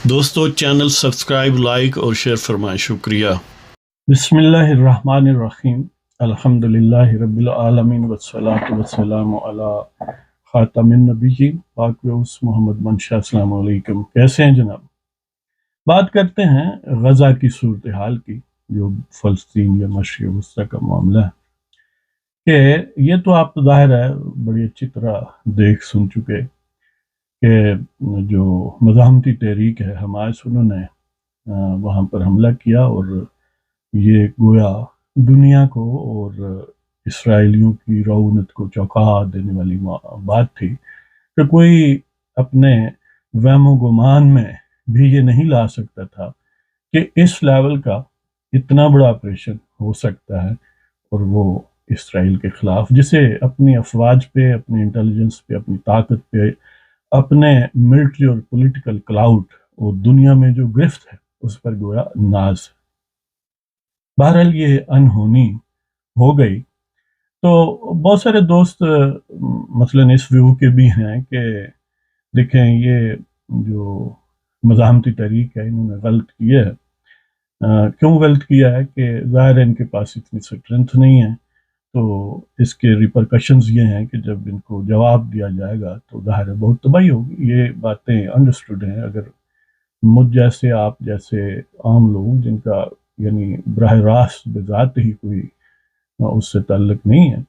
دوستو channel subscribe like اور share فرمائیں، شکریہ۔ بسم اللہ الرحمن الرحیم، الحمدللہ رب العالمین والصلاة والسلام علی خاتم النبیین پاک روس محمد منشا۔ السلام علیکم، کیسے ہیں جناب؟ بات کرتے ہیں غزہ کی صورتحال کی، جو فلسطین یا مشرق وسطیٰ کا معاملہ ہے کہ یہ تو آپ ظاہر ہے بڑی اچھی طرح دیکھ سن چکے کہ جو مزاحمتی تحریک ہے حماس، انہوں نے وہاں پر حملہ کیا، اور یہ گویا دنیا کو اور اسرائیلیوں کی رعونت کو چونکا دینے والی بات تھی کہ کوئی اپنے وہم و گمان میں بھی یہ نہیں لا سکتا تھا کہ اس لیول کا اتنا بڑا آپریشن ہو سکتا ہے، اور وہ اسرائیل کے خلاف، جسے اپنی افواج پہ، اپنی انٹیلیجنس پہ، اپنی طاقت پہ، اپنے ملٹری اور پولیٹیکل کلاؤڈ اور دنیا میں جو گرفت ہے اس پر گویا ناز ہے۔ بہرحال یہ انہونی ہو گئی تو بہت سارے دوست مثلاً اس ویو کے بھی ہیں کہ دیکھیں یہ جو مزاحمتی تحریک ہے انہوں نے غلط کیا ہے۔ کیوں غلط کیا ہے کہ ظاہر ہے ان کے پاس اتنی اسٹرینتھ نہیں ہے، تو اس کے ریپرکشنز یہ ہیں کہ جب ان کو جواب دیا جائے گا تو ظاہر ہے بہت تباہی ہوگی۔ یہ باتیں انڈرسٹوڈ ہیں۔ اگر مجھ جیسے، آپ جیسے عام لوگ جن کا یعنی براہ راست بذات ہی کوئی اس سے تعلق نہیں ہے،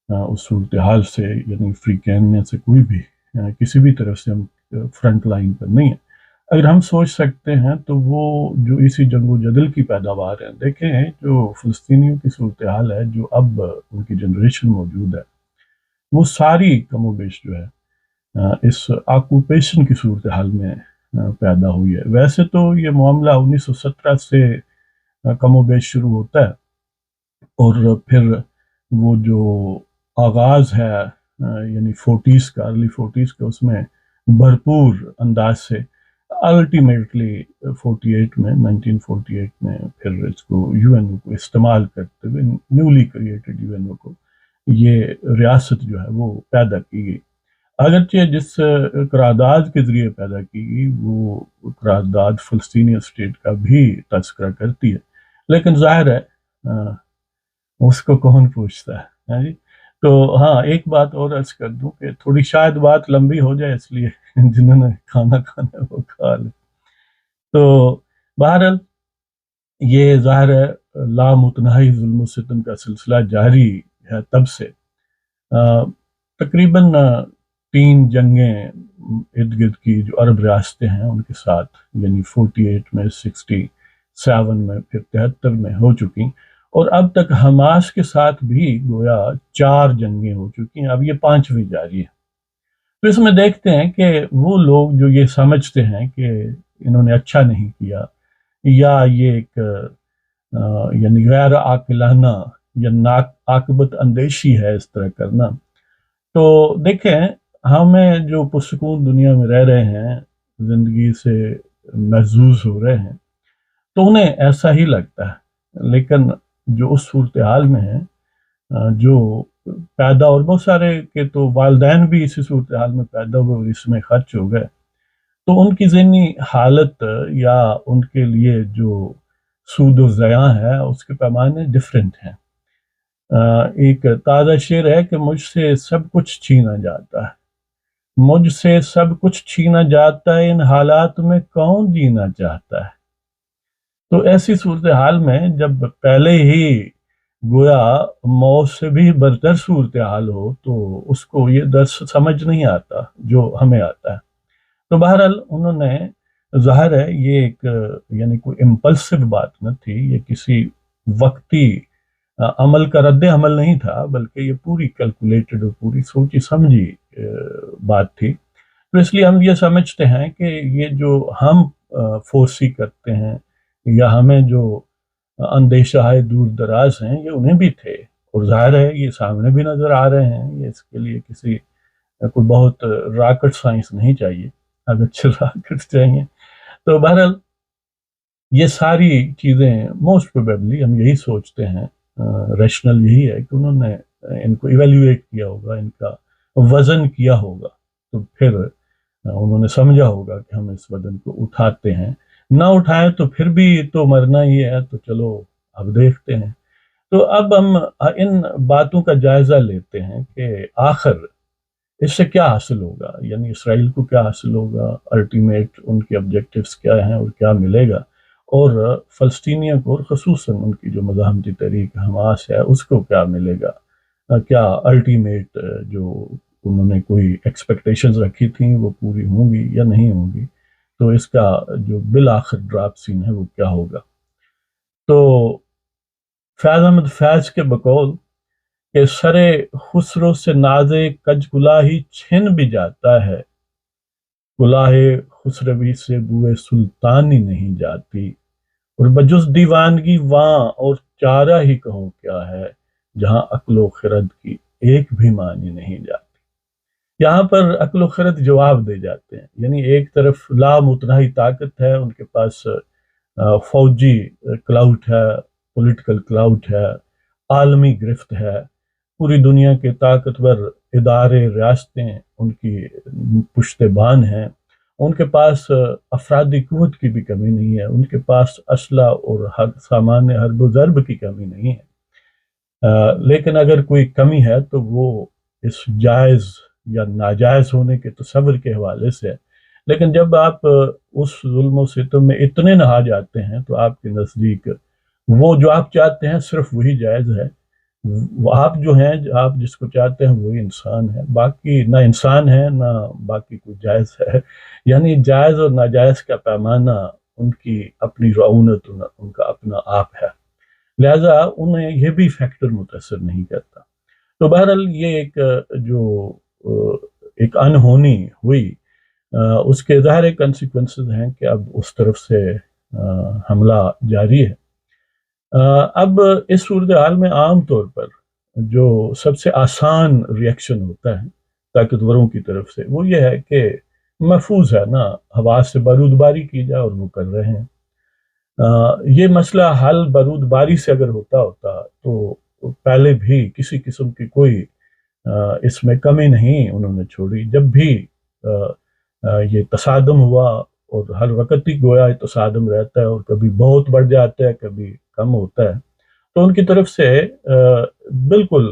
اس صورتحال سے، یعنی فری کین میں سے کوئی بھی کسی بھی طرف سے ہم فرنٹ لائن پر نہیں ہیں، اگر ہم سوچ سکتے ہیں تو وہ جو اسی جنگ و جدل کی پیداوار ہے، دیکھیں جو فلسطینیوں کی صورتحال ہے، جو اب ان کی جنریشن موجود ہے، وہ ساری کم و بیش جو ہے اس آکوپیشن کی صورتحال میں پیدا ہوئی ہے۔ ویسے تو یہ معاملہ 1917 سے کم و بیش شروع ہوتا ہے، اور پھر وہ جو آغاز ہے یعنی 40s کا، ارلی 40s کا، اس میں بھرپور انداز سے الٹیمیٹلی 1948 میں پھر اس کو یو این او کو استعمال کرتے ہوئے، نیولی کریٹڈ یو این او کو، یہ ریاست جو ہے وہ پیدا کی گئی۔ اگرچہ جس قرارداد کے ذریعے پیدا کی گئی وہ قرارداد فلسطینی اسٹیٹ کا بھی تذکرہ کرتی ہے، لیکن ظاہر ہے اس کو کون پوچھتا ہے جی۔ تو ہاں، ایک بات اور عرض کر دوں کہ تھوڑی شاید بات لمبی ہو جائے، اس لیے جنہوں نے کھانا کھانا ہے وہ کھا لے۔ تو بہرحال یہ ظاہر ہے لامتناہی ظلم و ستم کا سلسلہ جاری ہے تب سے۔ تقریباً 3 جنگیں ارد گرد کی جو عرب ریاستیں ہیں ان کے ساتھ، یعنی 48 میں، 67 میں، پھر 73 میں ہو چکی، اور اب تک حماس کے ساتھ بھی گویا 4 جنگیں ہو چکی ہیں، اب یہ 5ویں جاری ہے۔ تو اس میں دیکھتے ہیں کہ وہ لوگ جو یہ سمجھتے ہیں کہ انہوں نے اچھا نہیں کیا، یا یہ ایک یعنی غیر عاقلانہ یا عاقبت اندیشی ہے اس طرح کرنا، تو دیکھیں ہمیں جو پرسکون دنیا میں رہ رہے ہیں، زندگی سے محظوظ ہو رہے ہیں، تو انہیں ایسا ہی لگتا ہے، لیکن جو اس صورتحال میں ہیں، جو پیدا، اور بہت سارے کے تو والدین بھی اسی صورتحال میں پیدا ہوئے اور اس میں خرچ ہو گئے، تو ان کی ذہنی حالت یا ان کے لیے جو سود و ضیاع ہے اس کے پیمانے ڈیفرنٹ ہیں۔ ایک تازہ شعر ہے کہ مجھ سے سب کچھ چھینا جاتا ہے، مجھ سے سب کچھ چھینا جاتا ہے، ان حالات میں کون جینا چاہتا ہے۔ تو ایسی صورتحال میں جب پہلے ہی گویا موت سے بھی برتر صورتحال ہو تو اس کو یہ درس سمجھ نہیں آتا جو ہمیں آتا ہے۔ تو بہرحال انہوں نے، ظاہر ہے یہ ایک یعنی کوئی امپلسو بات نہ تھی، یہ کسی وقتی عمل کا رد عمل نہیں تھا، بلکہ یہ پوری کیلکولیٹڈ اور پوری سوچی سمجھی بات تھی۔ تو اس لیے ہم یہ سمجھتے ہیں کہ یہ جو ہم فورسی کرتے ہیں یا ہمیں جو اندیشہ ہے دور دراز ہیں، یہ انہیں بھی تھے، اور ظاہر ہے یہ سامنے بھی نظر آ رہے ہیں۔ یہ اس کے لیے کسی کوئی بہت راکٹ سائنس نہیں چاہیے، اگر راکٹ چاہیے تو بہرحال یہ ساری چیزیں موسٹ پروبیبلی ہم یہی سوچتے ہیں، ریشنل یہی ہے کہ انہوں نے ان کو ایویلیویٹ کیا ہوگا، ان کا وزن کیا ہوگا، تو پھر انہوں نے سمجھا ہوگا کہ ہم اس وزن کو اٹھاتے ہیں، نہ اٹھائیں تو پھر بھی تو مرنا ہی ہے، تو چلو اب دیکھتے ہیں۔ تو اب ہم ان باتوں کا جائزہ لیتے ہیں کہ آخر اس سے کیا حاصل ہوگا، یعنی اسرائیل کو کیا حاصل ہوگا، الٹیمیٹ ان کے آبجیکٹیوز کیا ہیں اور کیا ملے گا، اور فلسطینیوں کو، اور خصوصاً ان کی جو مزاحمتی تحریک حماس ہے اس کو کیا ملے گا، کیا الٹیمیٹ جو انہوں نے کوئی ایکسپیکٹیشنز رکھی تھیں وہ پوری ہوں گی یا نہیں ہوں گی، تو اس کا جو بالآخر ڈراپ سین ہے وہ کیا ہوگا۔ تو فیض احمد فیض کے بقول کہ سر خسرو سے ناز کج کلاہی چھن بھی جاتا ہے، کلاہ خسروی سے بوئے سلطانی نہیں جاتی، اور بجز دیوانگی واں اور چارہ ہی کہو کیا ہے، جہاں عقل و خرد کی ایک بھی معنی نہیں جاتی۔ یہاں پر عقل و خرد جواب دے جاتے ہیں، یعنی ایک طرف لامتناہی طاقت ہے، ان کے پاس فوجی کلاؤٹ ہے، پولیٹیکل کلاؤٹ ہے، عالمی گرفت ہے، پوری دنیا کے طاقتور ادارے، ریاستیں ان کی پشت بان ہیں، ان کے پاس افرادی قوت کی بھی کمی نہیں ہے، ان کے پاس اسلحہ اور سامان حرب و ضرب کی کمی نہیں ہے، لیکن اگر کوئی کمی ہے تو وہ اس جائز یا ناجائز ہونے کے تصور کے حوالے سے ہے۔ لیکن جب آپ اس ظلم و ستم میں اتنے نہا جاتے ہیں تو آپ کے نزدیک وہ جو آپ چاہتے ہیں صرف وہی جائز ہے، آپ جو ہیں، آپ جس کو چاہتے ہیں وہی انسان ہے، باقی نہ انسان ہے نہ باقی کوئی جائز ہے۔ یعنی جائز اور ناجائز کا پیمانہ ان کی اپنی رعونت، ان کا اپنا آپ ہے، لہٰذا انہیں یہ بھی فیکٹر متاثر نہیں کرتا۔ تو بہرحال یہ ایک جو ایک انہونی ہوئی، اس کے ظاہر کنسیکوینسز ہیں کہ اب اس طرف سے حملہ جاری ہے۔ اب اس صورتحال میں عام طور پر جو سب سے آسان ریئیکشن ہوتا ہے طاقتوروں کی طرف سے وہ یہ ہے کہ محفوظ ہے نا، ہوا سے بارود باری کی جائے، اور وہ کر رہے ہیں۔ یہ مسئلہ حل بارود باری سے اگر ہوتا تو پہلے بھی کسی قسم کی کوئی اس میں کمی نہیں انہوں نے چھوڑی۔ جب بھی یہ تصادم ہوا، اور ہر وقت ہی گویا تصادم رہتا ہے، اور کبھی بہت بڑھ جاتا ہے کبھی کم ہوتا ہے، تو ان کی طرف سے بالکل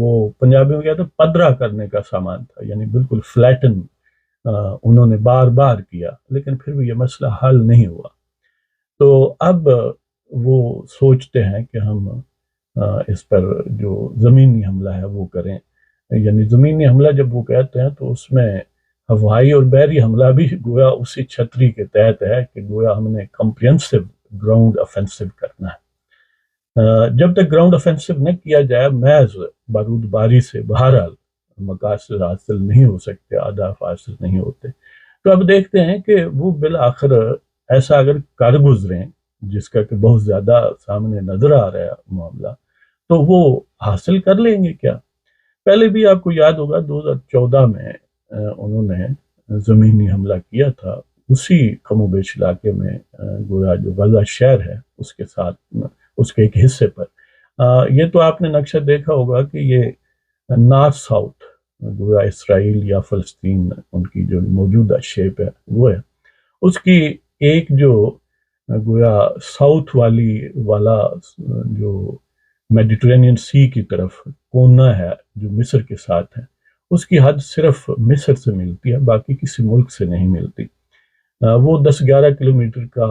وہ پنجابی میں کہتے ہیں پدرا کرنے کا سامان تھا، یعنی بالکل فلیٹن انہوں نے بار بار کیا، لیکن پھر بھی یہ مسئلہ حل نہیں ہوا۔ تو اب وہ سوچتے ہیں کہ ہم اس پر جو زمینی حملہ ہے وہ کریں، یعنی زمینی حملہ جب وہ کہتے ہیں تو اس میں ہوائی اور بحری حملہ بھی گویا اسی چھتری کے تحت ہے کہ گویا ہم نے کمپریہنسو گراؤنڈ افینسو کرنا ہے۔ جب تک گراؤنڈ افینسو نہ کیا جائے، محض بارود باری سے بہرحال مقاصد حاصل نہیں ہو سکتے، اہداف حاصل نہیں ہوتے۔ تو اب دیکھتے ہیں کہ وہ بالآخر ایسا اگر کر گزریں، جس کا کہ بہت زیادہ سامنے نظر آ رہا ہے معاملہ، تو وہ حاصل کر لیں گے کیا۔ پہلے بھی آپ کو یاد ہوگا 2014 میں انہوں نے زمینی حملہ کیا تھا، اسی کم و بیش علاقے میں، گویا جو غزہ شہر ہے اس کے ساتھ، اس کے ایک حصے پر۔ یہ تو آپ نے نقشہ دیکھا ہوگا کہ یہ نارتھ ساؤتھ گویا اسرائیل یا فلسطین ان کی جو موجودہ شیپ ہے وہ ہے، اس کی ایک جو گویا ساؤتھ والا جو میڈیٹرینین سی کی طرف کونا ہے جو مصر کے ساتھ ہے، اس کی حد صرف مصر سے ملتی ہے، باقی کسی ملک سے نہیں ملتی۔ وہ 10-11 کلومیٹر کا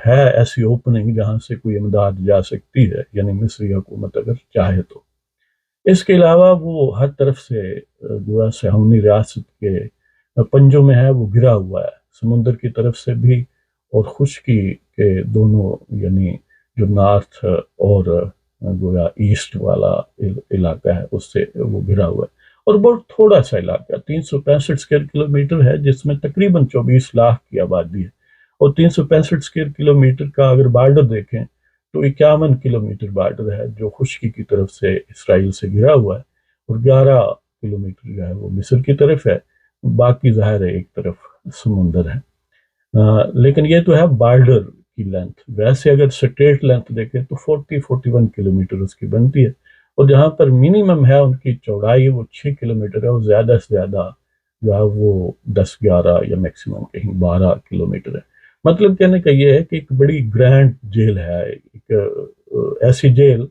ہے ایسی اوپننگ جہاں سے کوئی امداد جا سکتی ہے، یعنی مصری حکومت اگر چاہے تو۔ اس کے علاوہ وہ ہر طرف سے گویا سہونی ریاست کے پنجوں میں ہے، وہ گرا ہوا ہے، سمندر کی طرف سے بھی اور خشکی کے دونوں، یعنی جو نارتھ اور گویا ایسٹ والا علاقہ ہے اس سے وہ گھرا ہوا ہے، اور بہت تھوڑا سا علاقہ 365 اسکوائر کلومیٹر ہے، جس میں تقریباً 24 لاکھ کی آبادی ہے، اور 365 اسکوائر کلومیٹر کا اگر بارڈر دیکھیں تو 51 کلومیٹر بارڈر ہے جو خشکی کی طرف سے اسرائیل سے گھرا ہوا ہے، اور 11 کلومیٹر جو ہے وہ مصر کی طرف ہے، باقی ظاہر ہے ایک طرف سمندر ہے۔ لیکن یہ تو ہے بارڈر کی لینتھ، ویسے اگر سٹریٹ لینتھ دیکھیں تو 41 کلومیٹر اس کی بنتی ہے، اور جہاں پر منیمم ہے ان کی چوڑائی وہ 6 کلومیٹر ہے، اور زیادہ سے زیادہ جو ہے وہ 10-11 یا میکسیمم کہیں 12 کلومیٹر ہے۔ مطلب کہنے کا یہ ہے کہ ایک بڑی گرینڈ جیل ہے، ایک ایسی جیل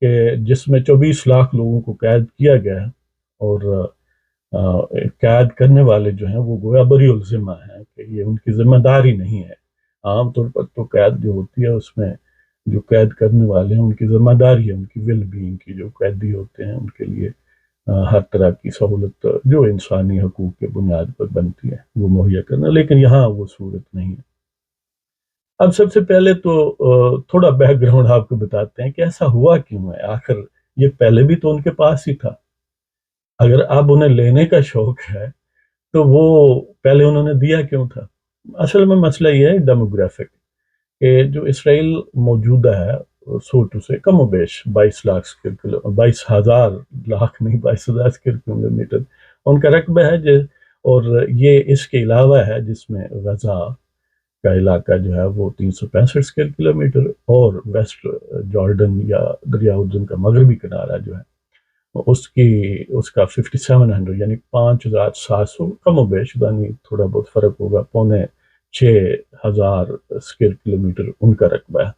کہ جس میں 24 لاکھ لوگوں کو قید کیا گیا ہے، اور قید کرنے والے جو ہیں وہ گویا بری الذمہ ہیں کہ یہ ان کی ذمہ داری نہیں ہے۔ عام طور پر تو قید جو ہوتی ہے اس میں جو قید کرنے والے ہیں ان کی ذمہ داری ہے ان کی ویل بینگ کی، جو قیدی ہوتے ہیں ان کے لیے ہر طرح کی سہولت جو انسانی حقوق کے بنیاد پر بنتی ہے وہ مہیا کرنا، لیکن یہاں وہ صورت نہیں ہے۔ اب سب سے پہلے تو تھوڑا بیک گراؤنڈ آپ کو بتاتے ہیں کہ ایسا ہوا کیوں ہے، آخر یہ پہلے بھی تو ان کے پاس ہی تھا۔ اگر اب انہیں لینے کا شوق ہے تو وہ پہلے انہوں نے دیا کیوں تھا؟ اصل میں مسئلہ یہ ہے ڈیموگرافک، کہ جو اسرائیل موجودہ ہے سو ٹو سے کم و بیش 22,000 نہیں 22,000 اسکوائر کلو میٹر ان کا رقبہ ہے، اور یہ اس کے علاوہ ہے جس میں غزہ کا علاقہ جو ہے وہ 365 اسکوائر کلو میٹر، اور ویسٹ جارڈن یا دریا اردن کا مغربی کنارہ جو ہے اس کا 5700 یعنی 5,700 کم و بیش، یعنی تھوڑا بہت فرق ہوگا، 5,500 اسکوائر کلو میٹر ان کا رقبہ ہے۔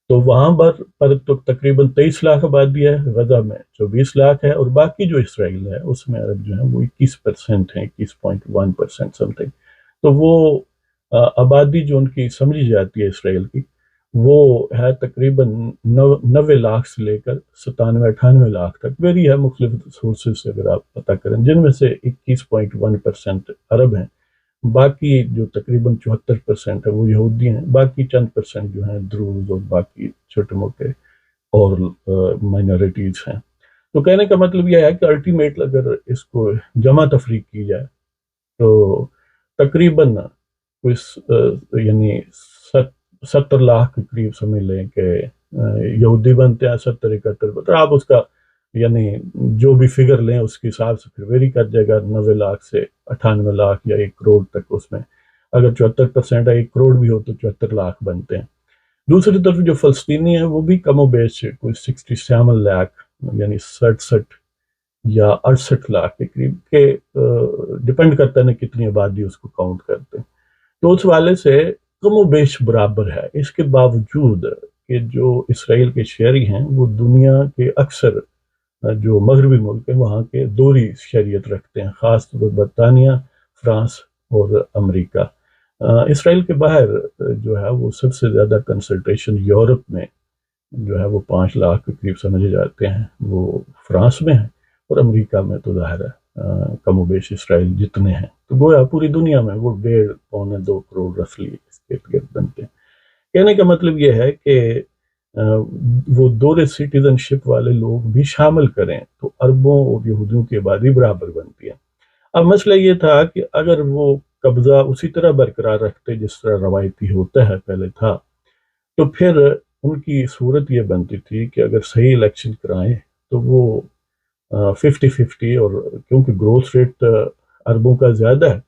تو وہاں پر تو تقریباً 23 لاکھ آبادی ہے، غزہ میں 24 لاکھ ہے، اور باقی جو اسرائیل ہے اس میں عرب جو ہیں وہ 21% ہیں، 21.1% سم تھنگ۔ تو وہ آبادی جو ان کی سمجھی جاتی ہے اسرائیل کی، وہ ہے تقریباً 90 لاکھ سے لے کر 97-98 لاکھ تک، ویری ہے مختلف سورسز سے اگر آپ پتہ کریں، جن میں سے 21.1% عرب ہیں، باقی جو تقریباً 74% ہے وہ یہودی ہیں، باقی چند پرسنٹ جو ہیں دروز اور باقی چھوٹے موٹے اور مائنورٹیز ہیں۔ تو کہنے کا مطلب یہ ہے کہ الٹیمیٹ اگر اس کو جمع تفریق کی جائے تو تقریباً یعنی 70 لاکھ کے قریب سمجھ لیں کہ یہودی بنتے ہیں، 70-71، آپ اس کا یعنی جو بھی فگر لیں اس کے حساب سے پھر ویری کر جائے گا، 90 لاکھ سے 98 لاکھ یا 1 کروڑ تک، اس میں اگر 74% ہے 1 کروڑ بھی ہو تو 74 لاکھ بنتے ہیں۔ دوسری طرف جو فلسطینی ہیں وہ بھی کم و بیش کوئی 67 لاکھ یعنی 67 یا 68 لاکھ کے قریب کے، ڈپینڈ کرتا ہے نا کتنی آبادی اس کو کاؤنٹ کرتے ہیں، تو اس والے سے کم و بیش برابر ہے۔ اس کے باوجود کہ جو اسرائیل کے شہری ہیں وہ دنیا کے اکثر جو مغربی ملک ہیں وہاں کے دوہری شہریت رکھتے ہیں، خاص طور پر برطانیہ، فرانس اور امریکہ۔ اسرائیل کے باہر جو ہے وہ سب سے زیادہ کنسنٹریشن یورپ میں جو ہے وہ 5 لاکھ کے قریب سمجھے جاتے ہیں، وہ فرانس میں ہیں، اور امریکہ میں تو ظاہر ہے کم و بیش اسرائیل جتنے ہیں، تو گویا پوری دنیا میں وہ 1.5-2 کروڑ رفلی اس کے ارد گرد بنتے ہیں۔ کہنے کا مطلب یہ ہے کہ وہ دور سٹیزن شپ والے لوگ بھی شامل کریں تو عربوں اور یہودیوں کی آبادی برابر بنتی ہے۔ اب مسئلہ یہ تھا کہ اگر وہ قبضہ اسی طرح برقرار رکھتے جس طرح روایتی ہوتا ہے پہلے تھا، تو پھر ان کی صورت یہ بنتی تھی کہ اگر صحیح الیکشن کرائیں تو وہ 50-50، اور کیونکہ گروتھ ریٹ عربوں کا زیادہ ہے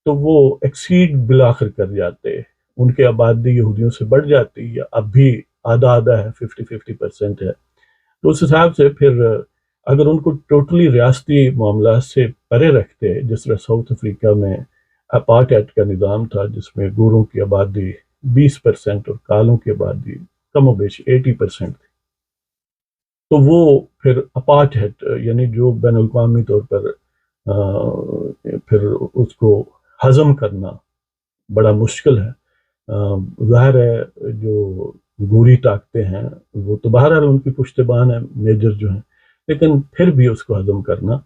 تو وہ ایکسیڈ بالآخر کر جاتے، ان کے آبادی یہودیوں سے بڑھ جاتی، یا اب بھی آدھا آدھا ہے، 50-50% ہے، تو اس حساب سے پھر اگر ان کو ٹوٹلی ریاستی معاملات سے پرے رکھتے، جس طرح ساؤتھ افریقہ میں اپارٹائڈ کا نظام تھا جس میں گوروں کی آبادی 20% اور کالوں کی آبادی کم و بیش 80% تھی، تو وہ پھر اپارٹائڈ یعنی جو بین الاقوامی طور پر پھر اس کو ہضم کرنا بڑا مشکل ہے۔ ظاہر ہے جو گوری طاقتیں ہیں وہ تو بہرحال ان کی پشتبان ہے میجر جو ہیں، لیکن پھر بھی اس کو ہضم کرنا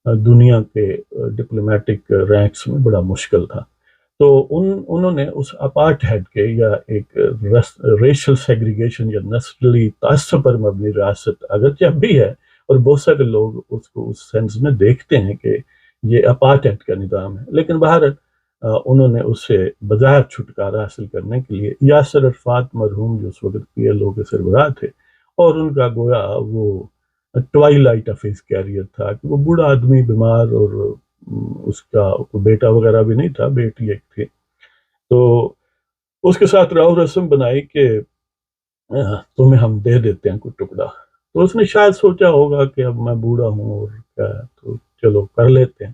دنیا کے ڈپلومیٹک رینکس میں بڑا مشکل تھا۔ تو انہوں نے اس اپارٹائڈ کے یا ایک ریشل سیگریگیشن یا نسلی تعصب پر مبنی ریاست اگرچہ اب بھی ہے، اور بہت سارے لوگ اس کو اس سینس میں دیکھتے ہیں کہ یہ اپارٹائڈ کا نظام ہے، لیکن بہرحال انہوں نے اس سے بظاہر چھٹکارا حاصل کرنے کے لیے یاسر عرفات مرحوم جو اس وقت پی ایل او کے سربراہ تھے، اور ان کا گویا وہ ٹوائلائٹ آف ہز کیریئر تھا کہ وہ بوڑھا آدمی بیمار، اور اس کا بیٹا وغیرہ بھی نہیں تھا، بیٹی ایک تھی، تو اس کے ساتھ راؤ رسم بنائی کہ تمہیں ہم دے دیتے ہیں کوئی ٹکڑا، تو اس نے شاید سوچا ہوگا کہ اب میں بوڑھا ہوں اور کیا تو چلو کر لیتے ہیں،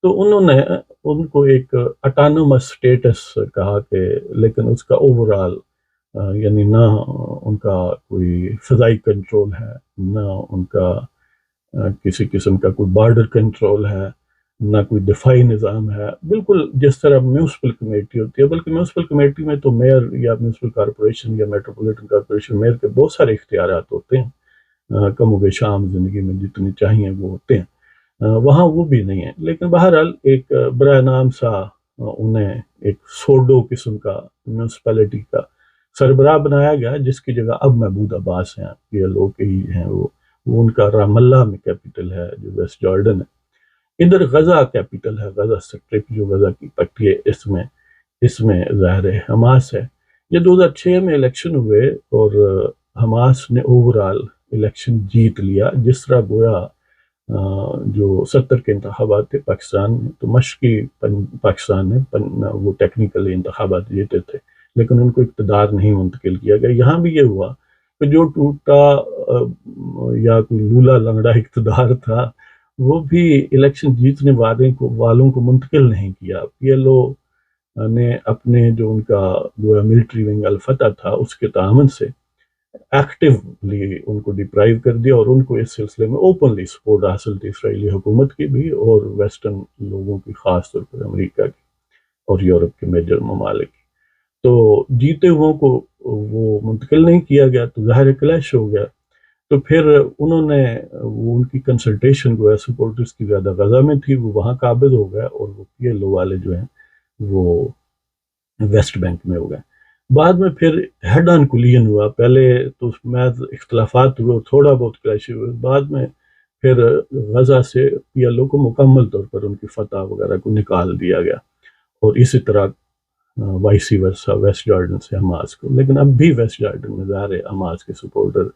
تو انہوں نے ان کو ایک اٹانومس اسٹیٹس کہا کہ لیکن اس کا اوورال یعنی نہ ان کا کوئی فضائی کنٹرول ہے، نہ ان کا کسی قسم کا کوئی بارڈر کنٹرول ہے، نہ کوئی دفاعی نظام ہے، بالکل جس طرح میونسپل کمیٹی ہوتی ہے، بلکہ میونسپل کمیٹی میں تو میئر یا میونسپل کارپوریشن یا میٹروپولیٹن کارپوریشن میئر کے بہت سارے اختیارات ہوتے ہیں، کم و بیش عام زندگی میں جتنی چاہیے وہ ہوتے ہیں، وہاں وہ بھی نہیں ہے۔ لیکن بہرحال ایک برائے نام سا انہیں ایک سوڈو قسم کا میونسپلٹی کا سربراہ بنایا گیا، جس کی جگہ اب محمود عباس ہیں، پی ایل او کے ہی ہیں وہ ان کا رام اللہ میں کیپٹل ہے جو ویسٹ جارڈن ہے۔ ادھر غزہ کیپٹل ہے، غزہ سٹرپ جو غزہ کی پٹی ہے، اس میں ظاہر حماس ہے۔ یہ 2006 میں الیکشن ہوئے اور حماس نے اوورال الیکشن جیت لیا، جس طرح گویا جو 70 کے انتخابات تھے پاکستان میں، تو مشرقی پاکستان نے وہ ٹیکنیکلی انتخابات جیتے تھے، لیکن ان کو اقتدار نہیں منتقل کیا گیا۔ یہاں بھی یہ ہوا کہ جو ٹوٹا یا کوئی لولا لنگڑا اقتدار تھا وہ بھی الیکشن جیتنے والوں کو منتقل نہیں کیا۔ پی ایل او نے اپنے جو ان کا گویا ملٹری ونگ الفتح تھا اس کے تعاون سے ایکٹیولی ان کو ڈپرائیو کر دیا، اور ان کو اس سلسلے میں اوپنلی سپورٹ حاصل تھی اسرائیلی حکومت کی بھی اور ویسٹرن لوگوں کی، خاص طور پر امریکہ کی اور یورپ کے میجر ممالک کی۔ تو جیتے ہوئوں کو وہ منتقل نہیں کیا گیا تو ظاہر کلیش ہو گیا۔ تو پھر انہوں نے وہ ان کی کنسلٹیشن گویا سپورٹرز کی زیادہ غزہ میں تھی، وہ وہاں قابض ہو گئے، اور وہ پی ایل او والے جو ہیں وہ ویسٹ بینک میں ہو گئے۔ بعد میں پھر ہیڈ آن کولین ہوا، پہلے تو محض اختلافات ہوئے اور تھوڑا بہت کلیش ہوئے، بعد میں پھر غزہ سے پی ایل او کو مکمل طور پر ان کی فتح وغیرہ کو نکال دیا گیا، اور اسی طرح وائسی ورسا ویسٹ جارڈن سے حماس کو۔ لیکن اب بھی ویسٹ جارڈن میں ظاہر حماس کے سپورٹر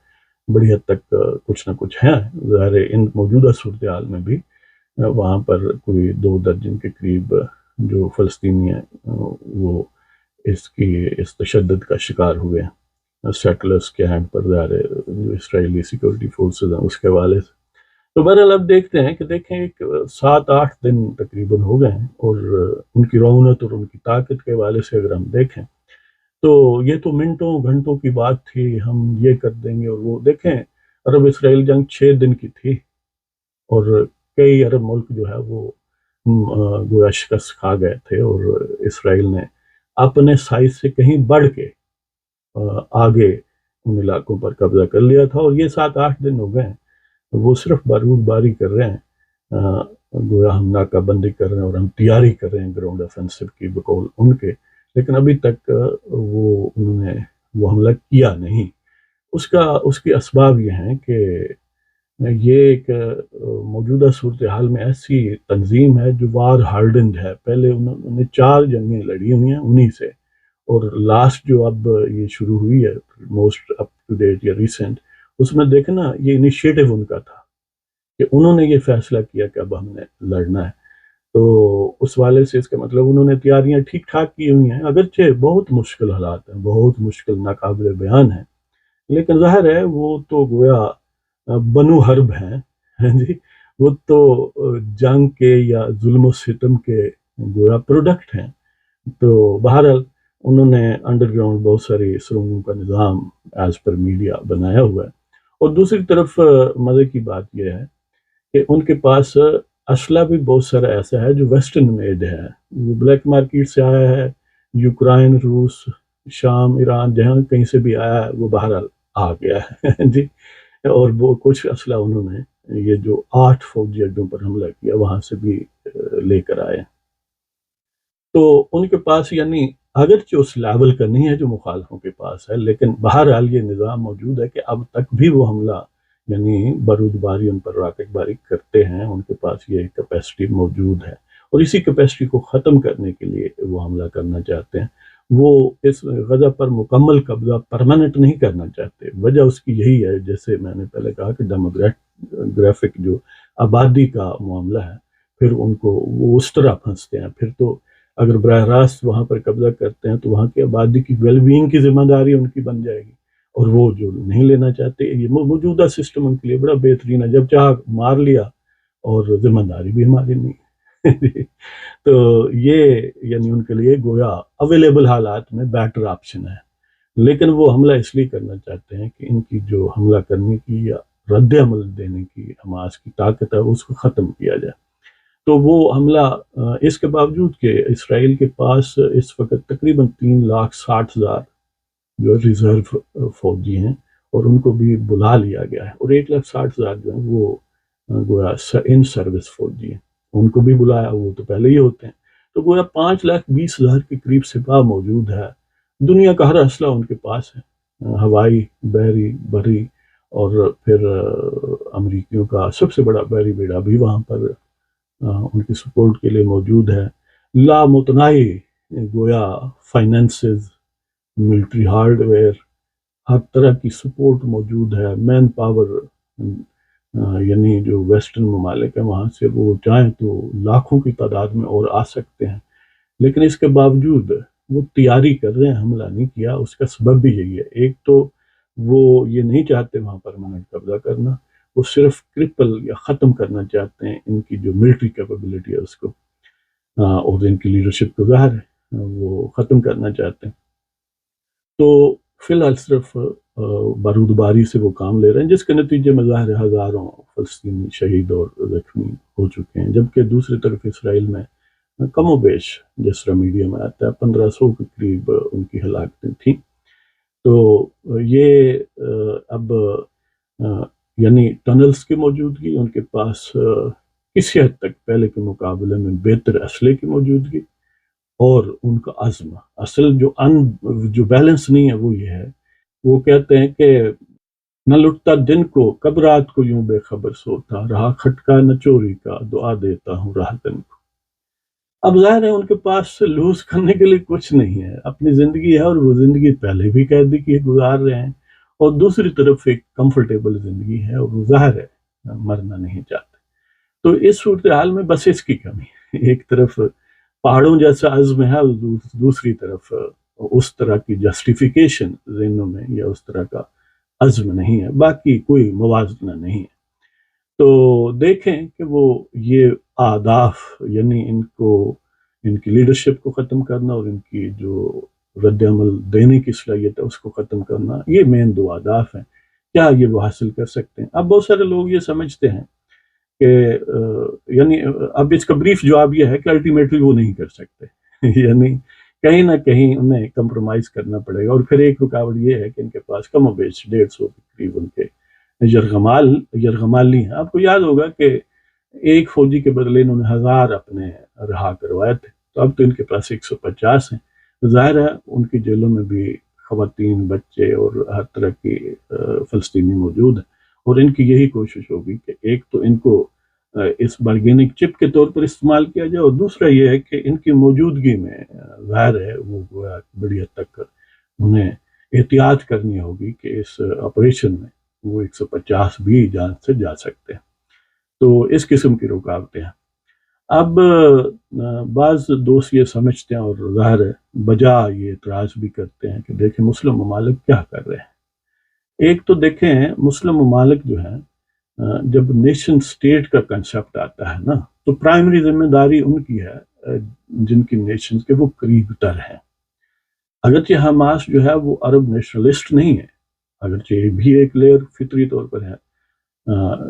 بڑی حد تک کچھ نہ کچھ ہیں، ظاہر ان موجودہ صورتحال میں بھی وہاں پر کوئی 2 درجن کے قریب جو فلسطینی ہیں وہ اس تشدد کا شکار ہوئے ہیں، سیٹلرز کے ہینڈ پر ظاہر جو اسرائیلی سیکورٹی فورسز ہیں اس کے حوالے سے۔ تو بہرحال اب دیکھتے ہیں کہ ایک 7-8 دن تقریباً ہو گئے ہیں، اور ان کی رونت اور ان کی طاقت کے حوالے سے اگر ہم دیکھیں تو یہ تو منٹوں گھنٹوں کی بات تھی، ہم یہ کر دیں گے اور وہ۔ دیکھیں عرب اسرائیل جنگ 6 دن کی تھی، اور کئی عرب ملک جو ہے وہ گویا شکست کھا گئے تھے، اور اسرائیل نے اپنے سائز سے کہیں بڑھ کے آگے ان علاقوں پر قبضہ کر لیا تھا، اور یہ 7-8 دن ہو گئے ہیں وہ صرف بارود باری کر رہے ہیں، گویا ہم ناکہ بندی کر رہے ہیں اور ہم تیاری کر رہے ہیں گراؤنڈ آفینسو کی بقول ان کے، لیکن ابھی تک انہوں نے وہ حملہ کیا نہیں۔ اس کے اسباب یہ ہیں کہ یہ ایک موجودہ صورتحال میں ایسی تنظیم ہے جو وار ہارڈنڈ ہے، پہلے انہوں نے 4 جنگیں لڑی ہوئی ہیں انہی سے، اور لاسٹ جو اب یہ شروع ہوئی ہے موسٹ اپ ٹو ڈیٹ یا ریسنٹ، اس میں دیکھنا یہ انیشیٹو ان کا تھا کہ انہوں نے یہ فیصلہ کیا کہ اب ہم نے لڑنا ہے۔ تو اس والے سے اس کا مطلب انہوں نے تیاریاں ٹھیک ٹھاک کی ہوئی ہیں، اگرچہ بہت مشکل حالات ہیں، بہت مشکل ناقابل بیان ہیں، لیکن ظاہر ہے وہ تو گویا بنو حرب ہیں جی، وہ تو جنگ کے یا ظلم و ستم کے گویا پروڈکٹ ہیں۔ تو بہرحال انہوں نے انڈر گراؤنڈ بہت ساری سرنگوں کا نظام ایز پر میڈیا بنایا ہوا ہے، اور دوسری طرف مزے کی بات یہ ہے کہ ان کے پاس اسلحہ بھی بہت سارا ایسا ہے جو ویسٹرن میڈ ہے، وہ بلیک مارکیٹ سے آیا ہے، یوکرائن، روس، شام، ایران، جہاں کہیں سے بھی آیا ہے وہ بہرحال آ گیا ہے جی، اور وہ کچھ اسلحہ انہوں نے یہ جو 8 فوجی اڈوں پر حملہ کیا وہاں سے بھی لے کر آئے۔ تو ان کے پاس یعنی اگرچہ اس لیول کا نہیں ہے جو مخالفوں کے پاس ہے، لیکن بہرحال یہ نظام موجود ہے کہ اب تک بھی وہ حملہ یعنی بارود باری ان پر راکٹ باری کرتے ہیں، ان کے پاس یہ کیپیسٹی موجود ہے، اور اسی کیپیسٹی کو ختم کرنے کے لیے وہ حملہ کرنا چاہتے ہیں۔ وہ اس غزہ پر مکمل قبضہ پرماننٹ نہیں کرنا چاہتے، وجہ اس کی یہی ہے جیسے میں نے پہلے کہا کہ ڈیموگرافک جو آبادی کا معاملہ ہے، پھر ان کو وہ اس طرح پھنستے ہیں، پھر تو اگر براہ راست وہاں پر قبضہ کرتے ہیں تو وہاں کی آبادی کی ویل بینگ کی ذمہ داری ان کی بن جائے گی، اور وہ جو نہیں لینا چاہتے، یہ موجودہ سسٹم ان کے لیے بڑا بہترین ہے، جب چاہ مار لیا اور ذمہ داری بھی ہماری نہیں ہے۔ تو یہ یعنی ان کے لیے گویا اویلیبل حالات میں بیٹر آپشن ہے، لیکن وہ حملہ اس لیے کرنا چاہتے ہیں کہ ان کی جو حملہ کرنے کی یا رد عمل دینے کی حماس کی طاقت ہے اس کو ختم کیا جائے۔ تو وہ حملہ اس کے باوجود کہ اسرائیل کے پاس اس وقت تقریباً 3,60,000 جو ریزرو فوجی ہیں، اور ان کو بھی بلا لیا گیا ہے، اور 1,60,000 جو ہیں وہ گویا ان سروس فوجی ہیں، ان کو بھی بلایا، وہ تو پہلے ہی ہوتے ہیں۔ تو گویا 5,20,000 کے قریب سپاہ موجود ہے، دنیا کا ہر اسلحہ ان کے پاس ہے، ہوائی، بحری، بری، اور پھر امریکیوں کا سب سے بڑا بحری بیڑا بھی وہاں پر ان کی سپورٹ کے لیے موجود ہے۔ لامتناہی گویا فائنینسز، ملٹری ہارڈ ویئر، ہر طرح کی سپورٹ موجود ہے، مین پاور، یعنی جو ویسٹرن ممالک ہیں وہاں سے وہ چاہیں تو لاکھوں کی تعداد میں اور آ سکتے ہیں، لیکن اس کے باوجود وہ تیاری کر رہے ہیں، حملہ نہیں کیا۔ اس کا سبب بھی یہی ہے، ایک تو وہ یہ نہیں چاہتے وہاں پرماننٹ قبضہ کرنا، وہ صرف کرپل یا ختم کرنا چاہتے ہیں ان کی جو ملٹری کیپیبلٹی ہے اس کو، اور ان کی لیڈرشپ کو ظاہر ہے وہ ختم کرنا چاہتے ہیں۔ تو فی الحال صرف بارود باری سے وہ کام لے رہے ہیں، جس کے نتیجے میں ظاہر ہزاروں فلسطینی شہید اور زخمی ہو چکے ہیں، جبکہ دوسری طرف اسرائیل میں کم و بیش جس طرح میڈیا میں آتا ہے 1,500 کے قریب ان کی ہلاکتیں تھیں۔ تو یہ اب یعنی ٹنلز کی موجودگی، ان کے پاس کسی حد تک پہلے کے مقابلے میں بہتر اسلحے کی موجودگی، اور ان کا عزم، اصل جو بیلنس نہیں ہے وہ یہ ہے، وہ کہتے ہیں کہ نہ لٹتا دن کو کب رات کو یوں بے خبر سوتا، رہا کھٹکا نہ چوری کا دعا دیتا ہوں راہ دن کو۔ اب ظاہر ہے ان کے پاس لوز کرنے کے لیے کچھ نہیں ہے، اپنی زندگی ہے، اور وہ زندگی پہلے بھی قیدی کی گزار رہے ہیں، اور دوسری طرف ایک کمفرٹیبل زندگی ہے، اور وہ ظاہر ہے مرنا نہیں چاہتے۔ تو اس صورتحال میں بس اس کی کمی ہے، ایک طرف پہاڑوں جیسا عزم ہے، اور دوسری طرف اس طرح کی جسٹیفیکیشن ذہنوں میں یا اس طرح کا عزم نہیں ہے، باقی کوئی موازنہ نہیں ہے۔ تو دیکھیں کہ وہ یہ اہداف، یعنی ان کی لیڈرشپ کو ختم کرنا اور ان کی جو رد عمل دینے کی صلاحیت ہے اس کو ختم کرنا، یہ مین دو اہداف ہیں۔ کیا یہ وہ حاصل کر سکتے ہیں؟ اب بہت سارے لوگ یہ سمجھتے ہیں کہ یعنی اب اس کا بریف جواب یہ ہے کہ الٹیمیٹلی وہ نہیں کر سکتے، یعنی کہیں نہ کہیں انہیں کمپرومائز کرنا پڑے گا، اور پھر ایک رکاوٹ یہ ہے کہ ان کے پاس کم و بیش 150 کے قریب ان کے یرغمالی ہیں۔ آپ کو یاد ہوگا کہ ایک فوجی کے بدلے انہوں نے 1,000 اپنے رہا کروائے تھے، تو اب تو ان کے پاس 150 ہیں۔ ظاہر ہے ان کی جیلوں میں بھی خواتین، بچے اور ہر طرح کی فلسطینی موجود ہیں، اور ان کی یہی کوشش ہوگی کہ ایک تو ان کو اس بارگیننگ چپ کے طور پر استعمال کیا جائے، اور دوسرا یہ ہے کہ ان کی موجودگی میں ظاہر ہے وہ بڑی حد تک انہیں احتیاط کرنی ہوگی کہ اس آپریشن میں وہ 150 بھی جان سے جا سکتے ہیں۔ تو اس قسم کی رکاوٹیں ہیں۔ اب بعض دوست یہ سمجھتے ہیں، اور ظاہر ہے بجا یہ اعتراض بھی کرتے ہیں کہ دیکھیں مسلم ممالک کیا کر رہے ہیں۔ ایک تو دیکھیں مسلم ممالک جو ہیں، جب نیشن سٹیٹ کا کنسیپٹ آتا ہے نا، تو پرائمری ذمہ داری ان کی ہے جن کی نیشنز کے وہ قریب تر ہیں۔ اگرچہ حماس جو ہے وہ عرب نیشنلسٹ نہیں ہے، اگرچہ یہ بھی ایک لیئر فطری طور پر ہے،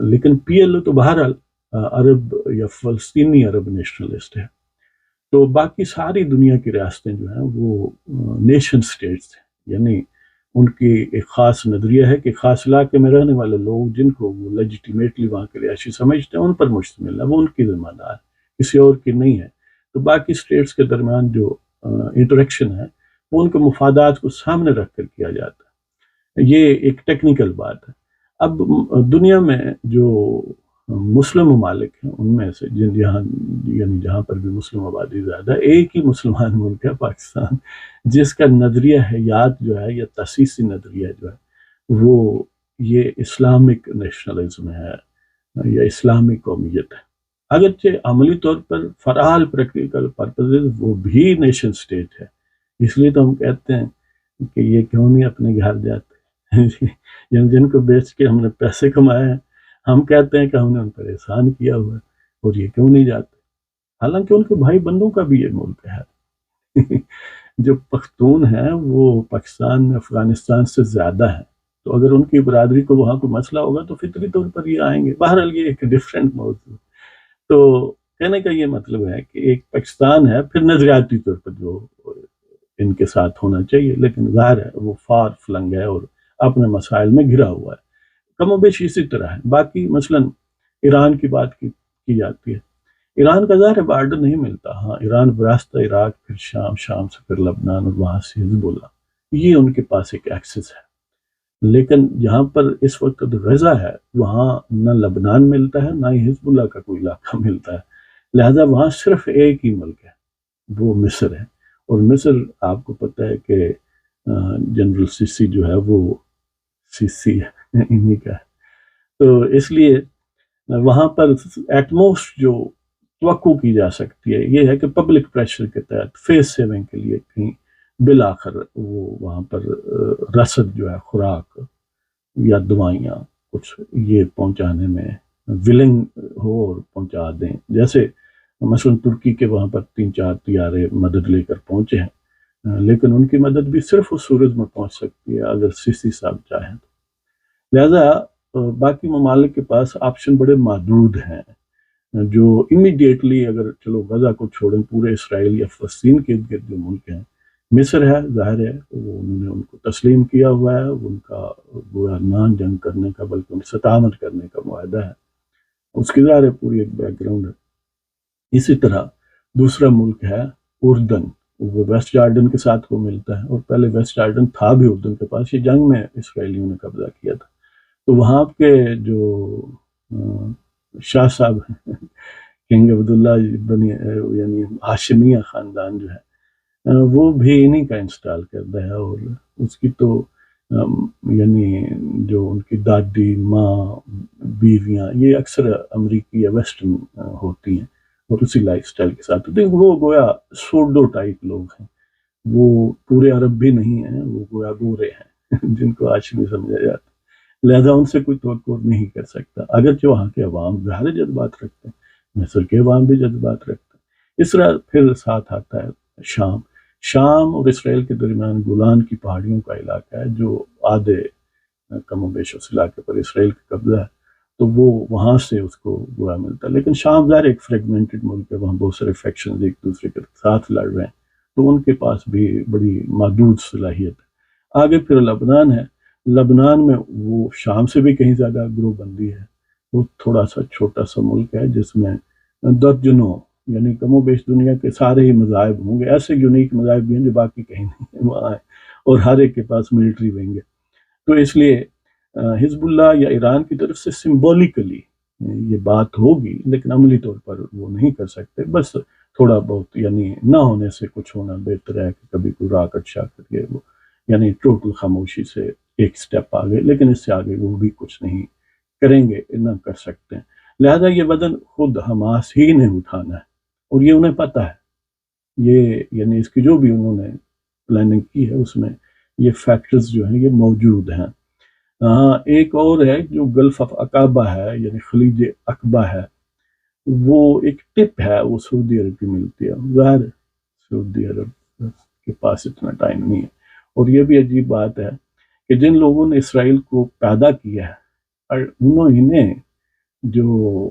لیکن پی ایل او تو بہرحال عرب یا فلسطینی عرب نیشنلسٹ ہے۔ تو باقی ساری دنیا کی ریاستیں جو ہیں وہ نیشن سٹیٹس ہیں، یعنی ان کی ایک خاص نظریہ ہے کہ خاص علاقے میں رہنے والے لوگ جن کو وہ لیجیٹیمیٹلی وہاں کے رہائشی سمجھتے ہیں ان پر مشتمل ہے، وہ ان کی ذمہ دار ہے، کسی اور کی نہیں ہے۔ تو باقی سٹیٹس کے درمیان جو انٹریکشن ہے وہ ان کے مفادات کو سامنے رکھ کر کیا جاتا ہے، یہ ایک ٹیکنیکل بات ہے۔ اب دنیا میں جو مسلم ممالک ہیں ان میں سے جہاں پر بھی مسلم آبادی زیادہ ہے، ایک ہی مسلمان ملک ہے پاکستان، جس کا نظریہ حیات جو ہے یا تاسیسی نظریہ جو ہے وہ یہ اسلامک نیشنلزم ہے یا اسلامی قومیت ہے۔ اگرچہ عملی طور پر فعال پریکٹیکل پرپزز وہ بھی نیشن سٹیٹ ہے، اس لیے تو ہم کہتے ہیں کہ یہ کیوں نہیں اپنے گھر جاتے، یعنی جن کو بیچ کے ہم نے پیسے کمائے ہیں، ہم کہتے ہیں کہ ہم نے ان پر احسان کیا ہوا ہے، اور یہ کیوں نہیں جاتے۔ حالانکہ ان کے بھائی بندوں کا بھی یہ ملک ہے جو پختون ہیں وہ پاکستان میں افغانستان سے زیادہ ہیں، تو اگر ان کی برادری کو وہاں کوئی مسئلہ ہوگا تو فطری طور پر یہ آئیں گے. بہرحال یہ ایک ڈفرینٹ موضوع. تو کہنے کا یہ مطلب ہے کہ ایک پاکستان ہے، پھر نظریاتی طور پر جو ان کے ساتھ ہونا چاہیے، لیکن ظاہر ہے وہ فار فلنگ ہے اور اپنے مسائل میں گھرا ہوا ہے. کم و بیش اسی طرح ہے. باقی مثلاً ایران کی بات کی جاتی ہے. ایران کا ظاہر بارڈر نہیں ملتا. ہاں، ایران براستہ عراق، پھر شام، شام سے پھر لبنان اور وہاں سے حزب اللہ، یہ ان کے پاس ایک ایکسس ہے. لیکن جہاں پر اس وقت غزہ ہے وہاں نہ لبنان ملتا ہے، نہ ہی حزب اللہ کا کوئی علاقہ ملتا ہے. لہذا وہاں صرف ایک ہی ملک ہے، وہ مصر ہے. اور مصر آپ کو پتہ ہے کہ جنرل سیسی جو ہے وہ سیسی ہے، انہی کا ہے. تو اس لیے وہاں پر ایٹ موسٹ جو توقع کی جا سکتی ہے یہ ہے کہ پبلک پریشر کے تحت فیس سیونگ کے لیے کہیں بالآخر وہ وہاں پر رسد جو ہے، خوراک یا دوائیاں کچھ یہ پہنچانے میں ولنگ ہو اور پہنچا دیں. جیسے مثلاً ترکی کے وہاں پر 3-4 طیارے مدد لے کر پہنچے ہیں، لیکن ان کی مدد بھی صرف اس صورت میں پہنچ سکتی ہے اگر سیسی صاحب چاہیں. لہذا باقی ممالک کے پاس آپشن بڑے محدود ہیں جو امیڈیٹلی، اگر چلو غزہ کو چھوڑیں، پورے اسرائیل یا فلسطین کے ارد گرد جو ملک ہیں، مصر ہے ظاہر ہے وہ انہوں نے ان کو تسلیم کیا ہوا ہے، ان کا گویا نہ جنگ کرنے کا بلکہ ان ستامت کرنے کا معاہدہ ہے، اس کی ظاہر ہے پوری ایک بیک گراؤنڈ ہے. اسی طرح دوسرا ملک ہے اردن، وہ ویسٹ جارڈن کے ساتھ وہ ملتا ہے، اور پہلے ویسٹ جارڈن تھا بھی اردن کے پاس، یہ جنگ میں اسرائیلیوں نے قبضہ کیا تھا. تو وہاں کے جو شاہ صاحب ہیں، کنگ عبداللہ بنی یعنی ہاشمیہ خاندان جو ہے، وہ بھی انہی کا انسٹال کرتا ہے. اور اس کی تو یعنی جو ان کی دادی، ماں، بیویاں یہ اکثر امریکی یا ویسٹرن ہوتی ہیں اور اسی لائف سٹائل کے ساتھ ہوتے ہیں. وہ گویا سوڈو ٹائپ لوگ ہیں، وہ پورے عرب بھی نہیں ہیں، وہ گویا گورے ہیں جن کو ہاشمی سمجھا جاتا ہے. لہذا ان سے کوئی توقع نہیں کر سکتا، اگرچہ وہاں کے عوام ظاہر جذبات رکھتے ہیں، مصر کے عوام بھی جذبات رکھتے ہیں. اس طرح پھر ساتھ آتا ہے شام. شام اور اسرائیل کے درمیان گولان کی پہاڑیوں کا علاقہ ہے جو آدھے کم و بیش اس علاقے پر اسرائیل کا قبضہ ہے، تو وہ وہاں سے اس کو گویا ملتا ہے. لیکن شام ظاہر ایک فریگمنٹڈ ملک ہے، وہاں بہت سارے فیکشنز ایک دوسرے کے ساتھ لڑ رہے ہیں، تو ان کے پاس بھی بڑی محدود صلاحیت ہے. آگے پھر لبنان ہے. لبنان میں وہ شام سے بھی کہیں زیادہ گروہ بندی ہے. وہ تھوڑا سا چھوٹا سا ملک ہے جس میں درجنوں یعنی کم و بیش دنیا کے سارے ہی مذاہب ہوں گے، ایسے یونیک مذاہب بھی ہیں جو باقی کہیں نہیں وہاں ہیں، اور ہر ایک کے پاس ملٹری ونگ ہے. تو اس لیے حزب اللہ یا ایران کی طرف سے سمبولیکلی یہ بات ہوگی، لیکن عملی طور پر وہ نہیں کر سکتے. بس تھوڑا بہت یعنی نہ ہونے سے کچھ ہونا بہتر ہے کہ کبھی کوئی راکٹ شاکٹ یہ وہ، یعنی ٹوٹل خاموشی سے ایک سٹیپ آگے، لیکن اس سے آگے وہ بھی کچھ نہیں کریں گے، نہ کر سکتے ہیں. لہذا یہ وزن خود حماس ہی نے اٹھانا ہے، اور یہ انہیں پتہ ہے. یہ یعنی اس کی جو بھی انہوں نے پلاننگ کی ہے اس میں یہ فیکٹرز جو ہیں یہ موجود ہیں. ہاں، ایک اور ہے جو گلف آف عقابہ ہے، یعنی خلیج عقبہ ہے، وہ ایک ٹپ ہے، وہ سعودی عرب کی ملتی ہے. ظاہر سعودی عرب کے پاس اتنا ٹائم نہیں ہے. اور یہ بھی عجیب بات ہے کہ جن لوگوں نے اسرائیل کو پیدا کیا ہے، اور انہوں نے جو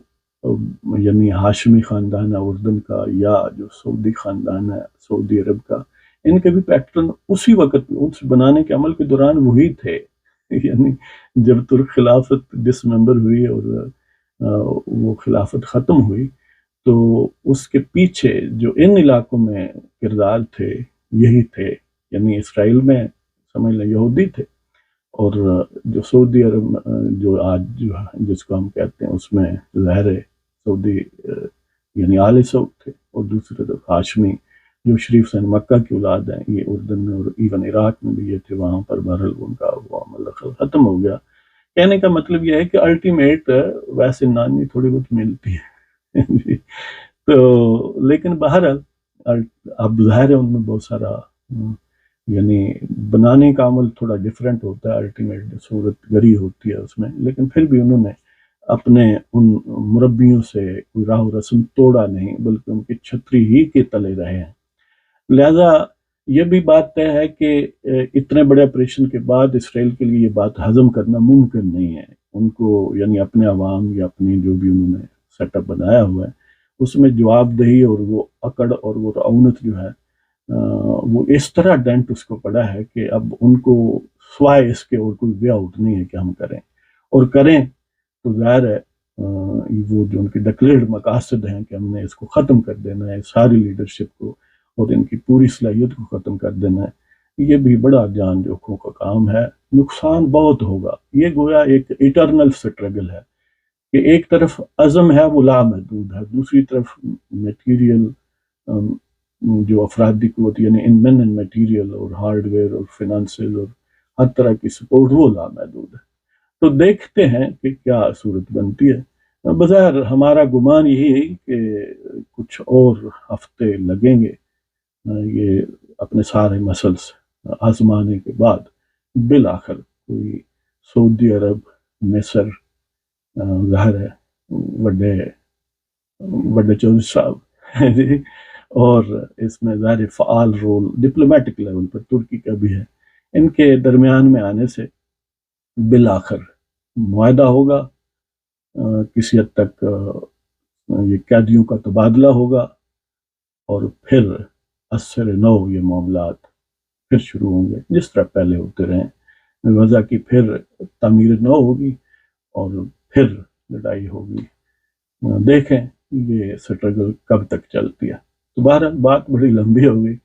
یعنی ہاشمی خاندان ہے اردن کا، یا جو سعودی خاندان ہے سعودی عرب کا، ان کے بھی پیٹرن اسی وقت اس بنانے کے عمل کے دوران وہی تھے. یعنی جب ترک خلافت ڈس ممبر ہوئی اور وہ خلافت ختم ہوئی، تو اس کے پیچھے جو ان علاقوں میں کردار تھے یہی تھے. یعنی اسرائیل میں سمجھ لیں یہودی تھے، اور جو سعودی عرب جو آج جو جس کو ہم کہتے ہیں اس میں ظاہر سعودی یعنی آل سعود تھے، اور دوسری طرف ہاشمی جو شریف حسین مکہ کی اولاد ہیں یہ اردن میں اور ایون عراق میں بھی یہ تھے. وہاں پر بہرحال ان کا وہ عمل ختم ہو گیا. کہنے کا مطلب یہ ہے کہ الٹیمیٹ ویسے نانی تھوڑی بہت ملتی ہے تو لیکن بہرحال اب ظاہر ہے ان میں بہت سارا یعنی بنانے کا عمل تھوڑا ڈیفرنٹ ہوتا ہے، الٹیمیٹ صورت گری ہوتی ہے اس میں، لیکن پھر بھی انہوں نے اپنے ان مربیوں سے کوئی راہ و رسم توڑا نہیں، بلکہ ان کی چھتری ہی کے تلے رہے ہیں۔ لہذا یہ بھی بات طے ہے کہ اتنے بڑے آپریشن کے بعد اسرائیل کے لیے یہ بات ہضم کرنا ممکن نہیں ہے۔ ان کو یعنی اپنے عوام یا اپنی جو بھی انہوں نے سیٹ اپ بنایا ہوا ہے اس میں جواب دہی اور وہ اکڑ اور وہ رعونت جو ہے وہ اس طرح ڈینٹ اس کو پڑا ہے کہ اب ان کو سوائے اس کے اور کوئی وے آؤٹ نہیں ہے کہ ہم کریں، اور کریں تو ظاہر ہے وہ جو ان کے ڈکلیئرڈ مقاصد ہیں کہ ہم نے اس کو ختم کر دینا ہے، ساری لیڈرشپ کو اور ان کی پوری صلاحیت کو ختم کر دینا ہے، یہ بھی بڑا جان جوکھوں کا کام ہے، نقصان بہت ہوگا۔ یہ گویا ایک ایٹرنل سٹرگل ہے کہ ایک طرف عزم ہے وہ لامحدود ہے، دوسری طرف میٹیریل جو افرادی قوت یعنی ان مین اینڈ میٹیریل اور ہارڈ ویئر اور فائنانشل اور ہر طرح کی سپورٹ وہ لامحدود ہے۔ تو دیکھتے ہیں کہ کیا صورت بنتی ہے۔ بظاہر ہمارا گمان یہی ہے کہ کچھ اور ہفتے لگیں گے یہ اپنے سارے مسلس آزمانے کے بعد بالآخر کوئی سعودی عرب، مصر، ظاہر ہے بڑے چودھری صاحب اور اس میں ظاہر فعال رول ڈپلومیٹک لیول پر ترکی کا بھی ہے، ان کے درمیان میں آنے سے بالآخر معاہدہ ہوگا، کسی حد تک یہ قیدیوں کا تبادلہ ہوگا، اور پھر اثر نو یہ معاملات پھر شروع ہوں گے جس طرح پہلے ہوتے رہے، غزہ کی پھر تعمیر نو ہوگی اور پھر لڑائی ہوگی۔ دیکھیں یہ سٹرگل کب تک چلتی ہے۔ دوبارہ بات بڑی لمبی ہو گئی،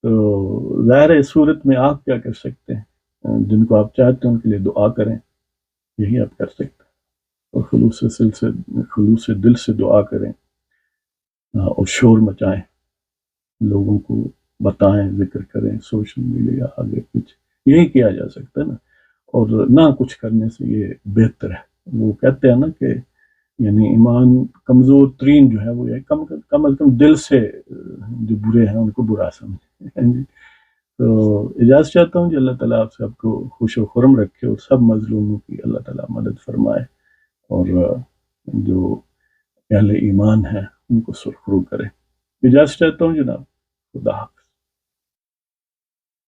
تو ظاہر اس صورت میں آپ کیا کر سکتے ہیں؟ جن کو آپ چاہتے ہیں ان کے لیے دعا کریں، یہی آپ کر سکتے ہیں، اور خلوص دل سے دعا کریں اور شور مچائیں، لوگوں کو بتائیں، ذکر کریں، سوشل میڈیا آگے کچھ یہی کیا جا سکتا ہے نا، اور نہ کچھ کرنے سے یہ بہتر ہے۔ وہ کہتے ہیں نا کہ یعنی ایمان کمزور ترین جو ہے وہ ہے کم از کم دل سے جو برے ہیں ان کو برا سمجھیں۔ تو اجازت چاہتا ہوں کہ اللہ تعالیٰ آپ سب کو خوش و خرم رکھے اور سب مظلوموں کی اللہ تعالیٰ مدد فرمائے، اور جو اہل ایمان ہیں ان کو سرخرو کرے۔ اجازت چاہتا ہوں جناب، خدا حافظ۔